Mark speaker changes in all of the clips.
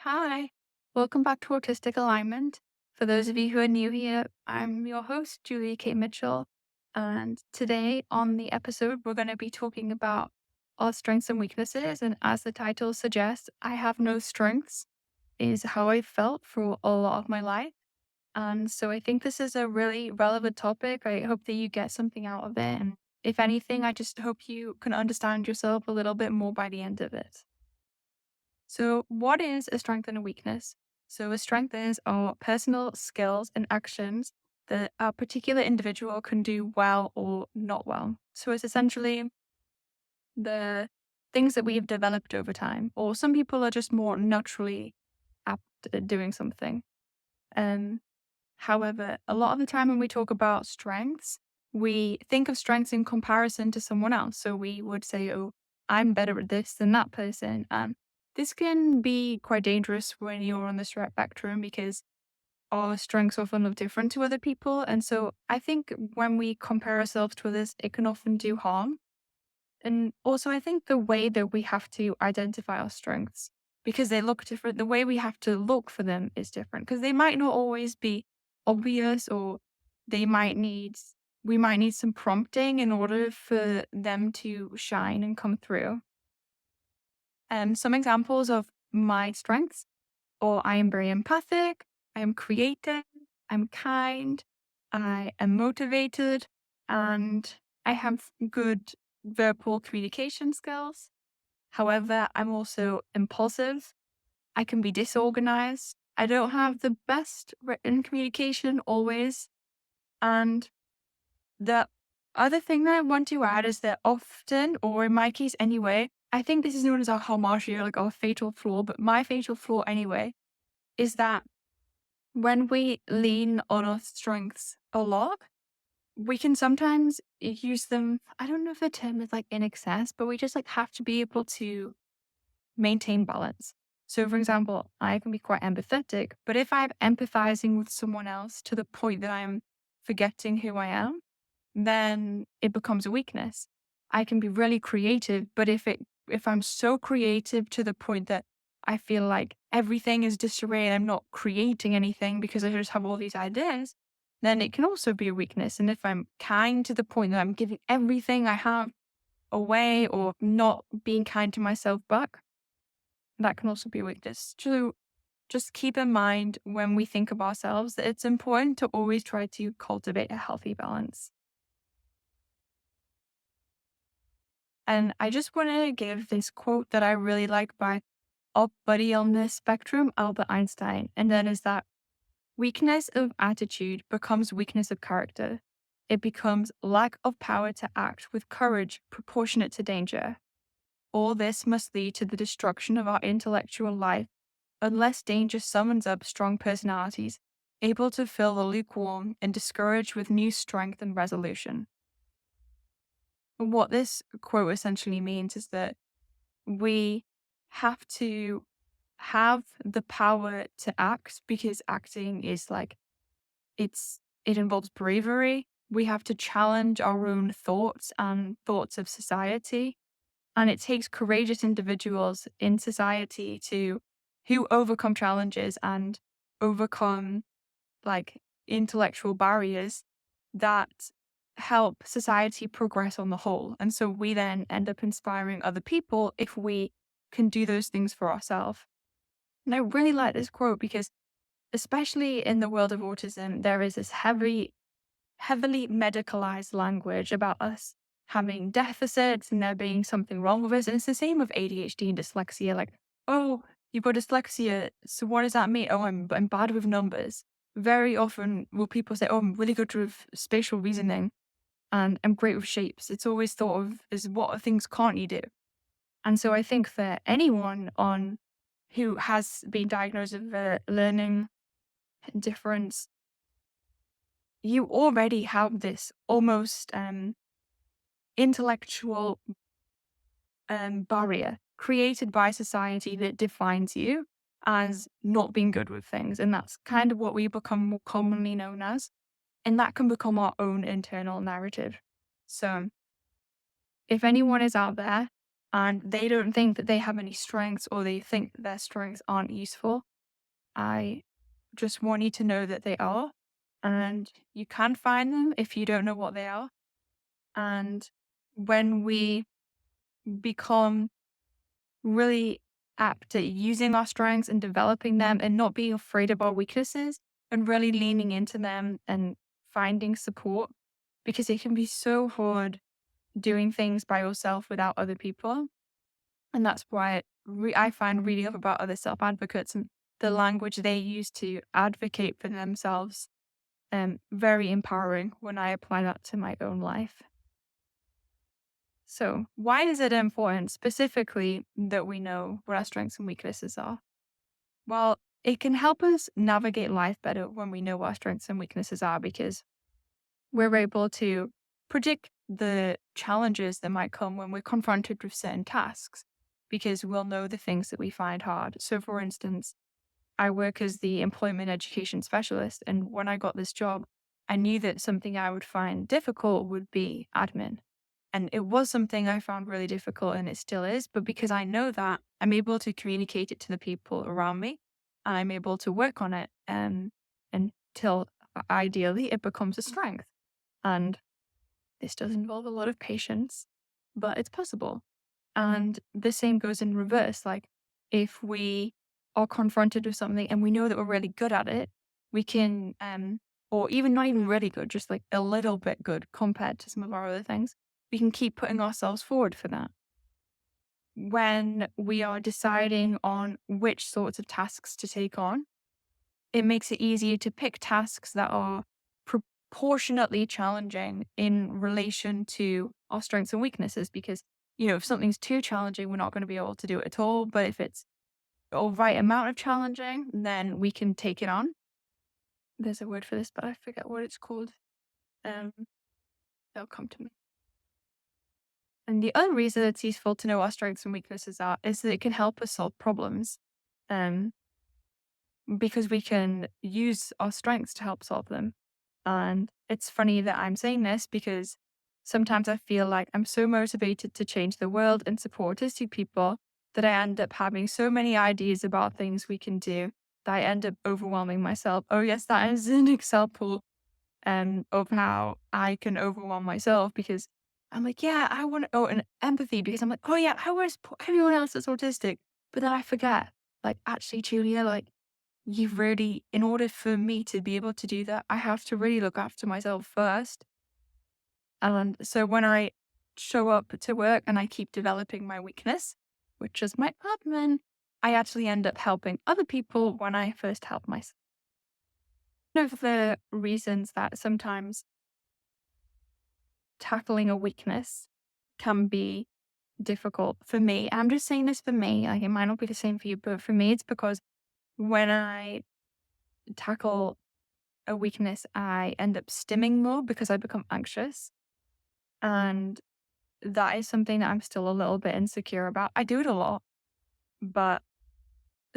Speaker 1: Hi, welcome back to Autistic Alignment. For those of you who are new here, I'm your host, Julia K. Mitchell. And today on the episode, we're going to be talking about our strengths and weaknesses. And as the title suggests, I have no strengths, is how I felt for a lot of my life. And so I think this is a really relevant topic. I hope that you get something out of it. And if anything, I just hope you can understand yourself a little bit more by the end of it. So, what is a strength and a weakness? So, a strength is our personal skills and actions that a particular individual can do well or not well. So, it's essentially the things that we have developed over time, or some people are just more naturally apt at doing something. Um, However, a lot of the time when we talk about strengths, we think of strengths in comparison to someone else. So we would say, oh, I'm better at this than that person. And this can be quite dangerous when you're on the spectrum because our strengths often look different to other people. And so I think when we compare ourselves to others, it can often do harm. And also, I think the way that we have to identify our strengths, because they look different, the way we have to look for them is different because they might not always be obvious or they might need, we might need some prompting in order for them to shine and come through. And some examples of my strengths, or I am very empathic, I am creative, I'm kind, I am motivated, and I have good verbal communication skills. However, I'm also impulsive. I can be disorganized. I don't have the best written communication always. And the other thing that I want to add is that often, or in my case anyway, I think this is known as our hamartia, like our fatal flaw, but my fatal flaw anyway, is that when we lean on our strengths a lot, we can sometimes use them. I don't know if the term is like in excess, but we just like have to be able to maintain balance. So, for example, I can be quite empathetic, but if I'm empathizing with someone else to the point that I'm forgetting who I am, then it becomes a weakness. I can be really creative, but if I'm so creative to the point that I feel like everything is disarray and I'm not creating anything because I just have all these ideas, then it can also be a weakness. And if I'm kind to the point that I'm giving everything I have away or not being kind to myself back, that can also be a weakness. So just keep in mind when we think of ourselves that it's important to always try to cultivate a healthy balance. And I just want to give this quote that I really like by our buddy on the spectrum, Albert Einstein. And that is that weakness of attitude becomes weakness of character. It becomes lack of power to act with courage proportionate to danger. All this must lead to the destruction of our intellectual life unless danger summons up strong personalities, able to fill the lukewarm and discourage with new strength and resolution. What this quote essentially means is that we have to have the power to act because acting is like it involves bravery. We have to challenge our own thoughts and thoughts of society. And it takes courageous individuals in society to who overcome challenges and overcome like intellectual barriers that help society progress on the whole. And so we then end up inspiring other people if we can do those things for ourselves. And I really like this quote because, especially in the world of autism, there is this heavily medicalized language about us having deficits and there being something wrong with us. And it's the same with ADHD and dyslexia. Like, oh, you've got dyslexia. So what does that mean? Oh, I'm bad with numbers. Very often will people say, oh, I'm really good with spatial reasoning and I'm great with shapes. It's always thought of as what things can't you do? And so I think for anyone on who has been diagnosed with a learning difference, you already have this almost intellectual barrier created by society that defines you as not being good with things. And that's kind of what we become more commonly known as. And that can become our own internal narrative. So if anyone is out there and they don't think that they have any strengths or they think that their strengths aren't useful. I just want you to know that they are, and you can find them if you don't know what they are. And when we become really apt at using our strengths and developing them and not being afraid of our weaknesses and really leaning into them and finding support, because it can be so hard doing things by yourself without other people. And that's why I find reading up about other self advocates and the language they use to advocate for themselves very empowering when I apply that to my own life. So, why is it important specifically that we know what our strengths and weaknesses are? Well, it can help us navigate life better when we know what our strengths and weaknesses are, because we're able to predict the challenges that might come when we're confronted with certain tasks, because we'll know the things that we find hard. So, for instance, I work as the employment education specialist, and when I got this job, I knew that something I would find difficult would be admin. And it was something I found really difficult, and it still is. But because I know that, I'm able to communicate it to the people around me, and I'm able to work on it until ideally it becomes a strength. And this does involve a lot of patience, but it's possible. And the same goes in reverse. Like, if we are confronted with something and we know that we're really good at it, we can, or even not even really good, just like a little bit good compared to some of our other things, we can keep putting ourselves forward for that. When we are deciding on which sorts of tasks to take on, it makes it easier to pick tasks that are proportionately challenging in relation to our strengths and weaknesses. Because, if something's too challenging, we're not going to be able to do it at all. But if it's the right amount of challenging, then we can take it on. There's a word for this, but I forget what it's called. It'll come to me. And the other reason it's useful to know what our strengths and weaknesses are is that it can help us solve problems. Because we can use our strengths to help solve them. And it's funny that I'm saying this, because sometimes I feel like I'm so motivated to change the world and support autistic people that I end up having so many ideas about things we can do that I end up overwhelming myself. Oh, yes, that is an example of how I can overwhelm myself, because I'm like, yeah, I want to, and empathy, because I'm like, oh, yeah, I want to support everyone else that's autistic. But then I forget, like, actually, Julia, like, in order for me to be able to do that, I have to really look after myself first. And so when I show up to work and I keep developing my weakness, which is my admin, I actually end up helping other people when I first help myself. One of the reasons that sometimes tackling a weakness can be difficult for me, I'm just saying this for me, like, it might not be the same for you, but for me, it's because when I tackle a weakness, I end up stimming more because I become anxious. And that is something that I'm still a little bit insecure about. I do it a lot, but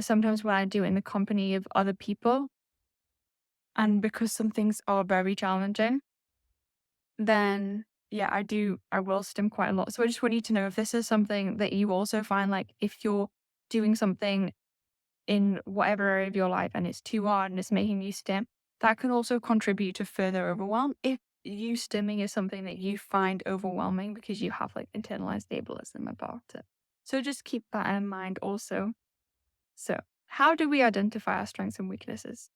Speaker 1: sometimes when I do it in the company of other people, and because some things are very challenging, then yeah, I will stim quite a lot. So I just want you to know, if this is something that you also find, like, if you're doing something in whatever area of your life and it's too hard and it's making you stim, that can also contribute to further overwhelm. If you stimming is something that you find overwhelming because you have like internalized ableism about it. So just keep that in mind also. So how do we identify our strengths and weaknesses?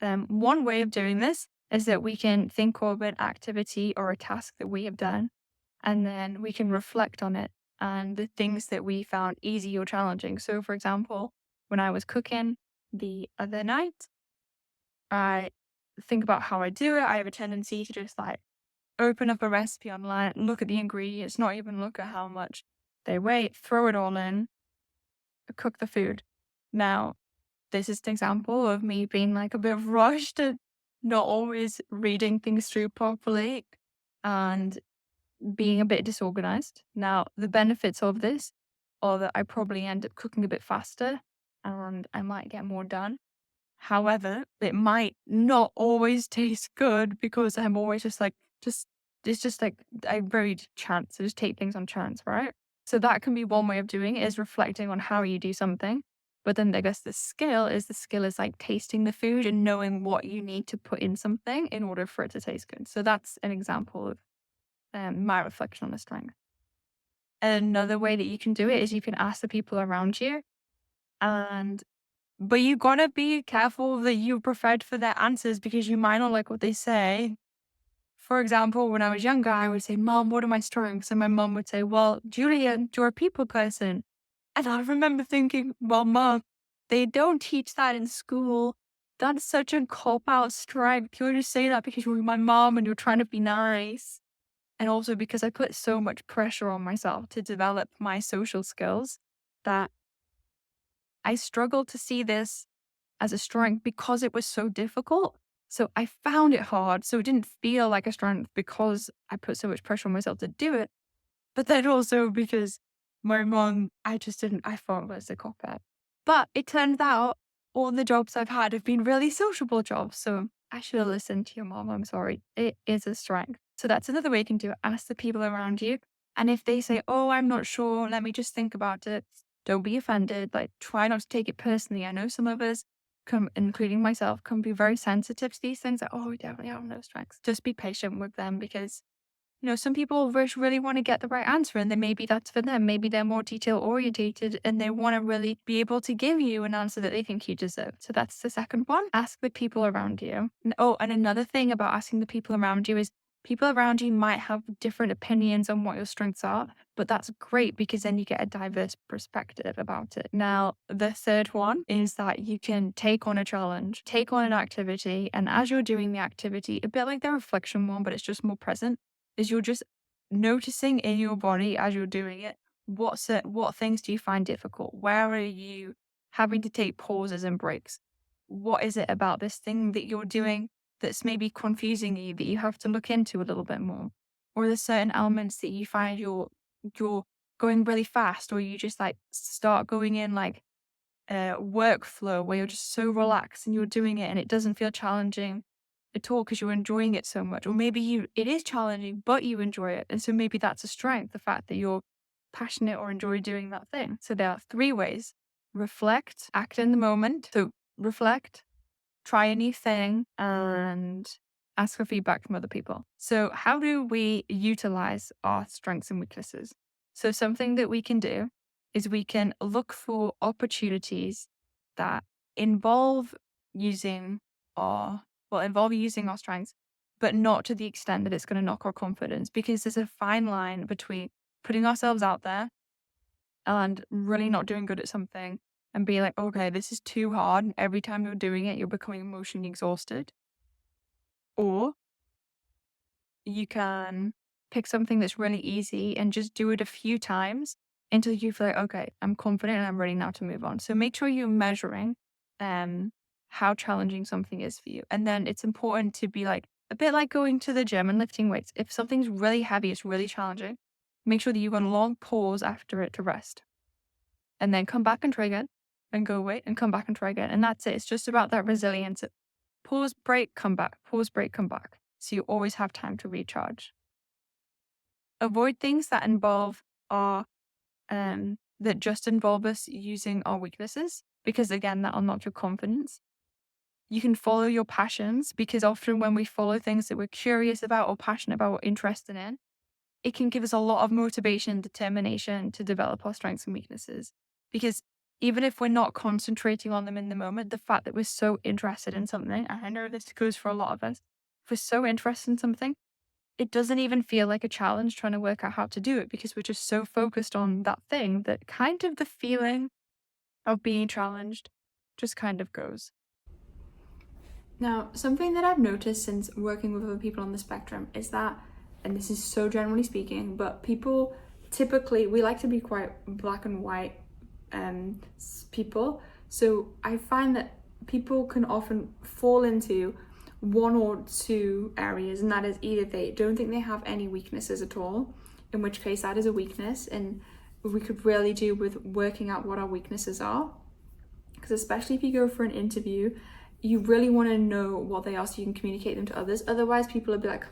Speaker 1: One way of doing this is that we can think of an activity or a task that we have done, and then we can reflect on it and the things that we found easy or challenging. So, for example, when I was cooking the other night, I think about how I do it. I have a tendency to just like open up a recipe online, look at the ingredients, not even look at how much they weigh, throw it all in, cook the food. Now, this is an example of me being like a bit rushed and not always reading things through properly and being a bit disorganized. Now, the benefits of this are that I probably end up cooking a bit faster and I might get more done. However, it might not always taste good because I'm always it's just like I very chance. I just take things on chance, right? So that can be one way of doing it, is reflecting on how you do something. But then I guess the skill is like tasting the food and knowing what you need to put in something in order for it to taste good. So that's an example of my reflection on a strength. Another way that you can do it is you can ask the people around you, but you gotta be careful that you're prepared for their answers, because you might not like what they say. For example, when I was younger, I would say, "Mom, what are my strengths?" And my mom would say, "Well, Julia, you're a people person." And I remember thinking, well, Mom, they don't teach that in school. That's such a cop-out strength. You're just saying that because you're my mom and you're trying to be nice. And also because I put so much pressure on myself to develop my social skills that I struggled to see this as a strength because it was so difficult. So I found it hard. So it didn't feel like a strength because I put so much pressure on myself to do it. But then also because my mom, I thought it was a cop out. But it turns out all the jobs I've had have been really sociable jobs. So I should have listened to your mom. I'm sorry. It is a strength. So that's another way you can do it. Ask the people around you. And if they say, "Oh, I'm not sure, let me just think about it," don't be offended. Like, try not to take it personally. I know some of us, including myself, can be very sensitive to these things. Like, "Oh, we definitely have no strengths." Just be patient with them, because some people really want to get the right answer, and then maybe that's for them. Maybe they're more detail orientated and they want to really be able to give you an answer that they think you deserve. So that's the second one. Ask the people around you. And another thing about asking the people around you is people around you might have different opinions on what your strengths are, but that's great because then you get a diverse perspective about it. Now, the third one is that you can take on a challenge, take on an activity, and as you're doing the activity, a bit like the reflection one, but it's just more present, is you're just noticing in your body as you're doing it, what things do you find difficult? Where are you having to take pauses and breaks? What is it about this thing that you're doing that's maybe confusing you, that you have to look into a little bit more? Or there's certain elements that you find you're going really fast, or you just like start going in like a workflow where you're just so relaxed and you're doing it and it doesn't feel challenging at all because you're enjoying it so much. Or maybe it is challenging, but you enjoy it. And so maybe that's a strength, the fact that you're passionate or enjoy doing that thing. So there are 3 ways: reflect, act in the moment. So reflect, try a new thing, and ask for feedback from other people. So how do we utilize our strengths and weaknesses? So something that we can do is we can look for opportunities that involve using our strengths, but not to the extent that it's going to knock our confidence, because there's a fine line between putting ourselves out there and really not doing good at something and being like, okay, this is too hard, and every time you're doing it, you're becoming emotionally exhausted. Or you can pick something that's really easy and just do it a few times until you feel like, okay, I'm confident and I'm ready now to move on. So make sure you're measuring how challenging something is for you. And then it's important to be like, a bit like going to the gym and lifting weights. If something's really heavy, it's really challenging, make sure that you want a long pause after it to rest. And then come back and try again, and go away and come back and try again. And that's it. It's just about that resilience. Pause, break, come back. Pause, break, come back. So you always have time to recharge. Avoid things that involve that just involve us using our weaknesses, because again, that'll knock your confidence. You can follow your passions, because often when we follow things that we're curious about or passionate about or interested in, it can give us a lot of motivation and determination to develop our strengths and weaknesses. Because even if we're not concentrating on them in the moment, the fact that we're so interested in something, and I know this goes for a lot of us, if we're so interested in something, it doesn't even feel like a challenge trying to work out how to do it, because we're just so focused on that thing that kind of the feeling of being challenged just kind of goes. Now, something that I've noticed since working with other people on the spectrum is that, and this is so generally speaking, but people typically, we like to be quite black and white people. So I find that people can often fall into 1 or 2 areas, and that is either they don't think they have any weaknesses at all, in which case that is a weakness, and we could really do with working out what our weaknesses are. Because especially if you go for an interview, you really want to know what they are so you can communicate them to others. Otherwise, people will be like,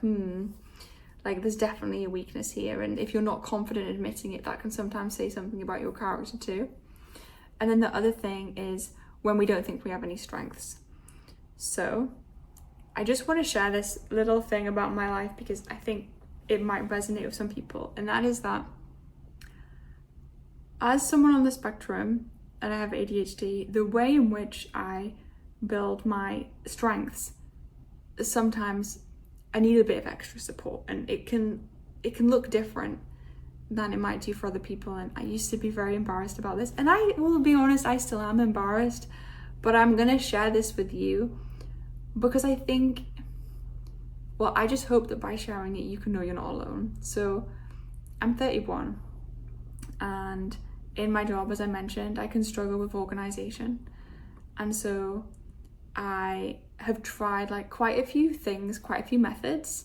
Speaker 2: Like, there's definitely a weakness here, and if you're not confident admitting it, that can sometimes say something about your character too. And then the other thing is when we don't think we have any strengths. So I just want to share this little thing about my life because I think it might resonate with some people, and that is that as someone on the spectrum, and I have ADHD, the way in which I build my strengths, sometimes I need a bit of extra support, and it can look different than it might do for other people. And I used to be very embarrassed about this, and I will be honest, I still am embarrassed, but I'm gonna share this with you because I think, well, I just hope that by sharing it you can know you're not alone. So I'm 31, and in my job, as I mentioned, I can struggle with organization, and so I have tried like quite a few things, quite a few methods,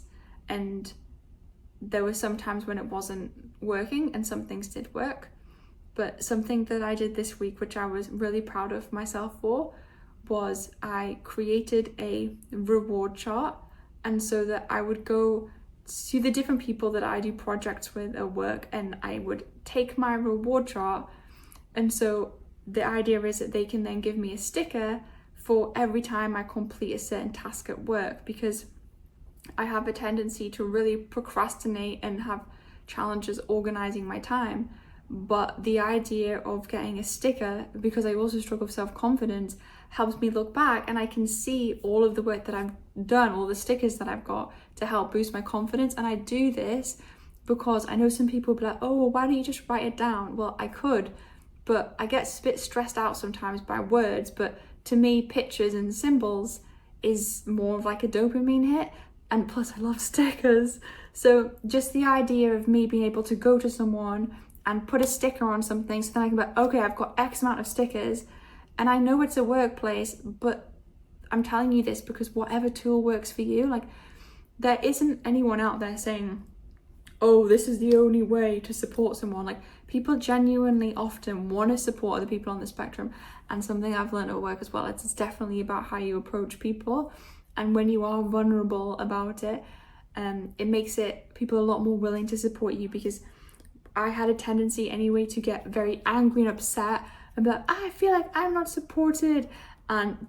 Speaker 2: and there were some times when it wasn't working and some things did work. But something that I did this week, which I was really proud of myself for, was I created a reward chart. And so that I would go to the different people that I do projects with at work, and I would take my reward chart. And so the idea is that they can then give me a sticker for every time I complete a certain task at work, because I have a tendency to really procrastinate and have challenges organizing my time. But the idea of getting a sticker, because I also struggle with self-confidence, helps me look back and I can see all of the work that I've done, all the stickers that I've got to help boost my confidence. And I do this because I know some people will be like, oh, well, why don't you just write it down? Well, I could, but I get a bit stressed out sometimes by words. But to me, pictures and symbols is more of like a dopamine hit. And plus I love stickers. So just the idea of me being able to go to someone and put a sticker on something, so then I can be like, okay, I've got X amount of stickers, and I know it's a workplace, but I'm telling you this because whatever tool works for you, like, there isn't anyone out there saying, oh, this is the only way to support someone. Like, people genuinely often want to support other people on the spectrum, and something I've learned at work as well, it's definitely about how you approach people. And when you are vulnerable about it, it makes people a lot more willing to support you, because I had a tendency anyway to get very angry and upset and be like, I feel like I'm not supported. And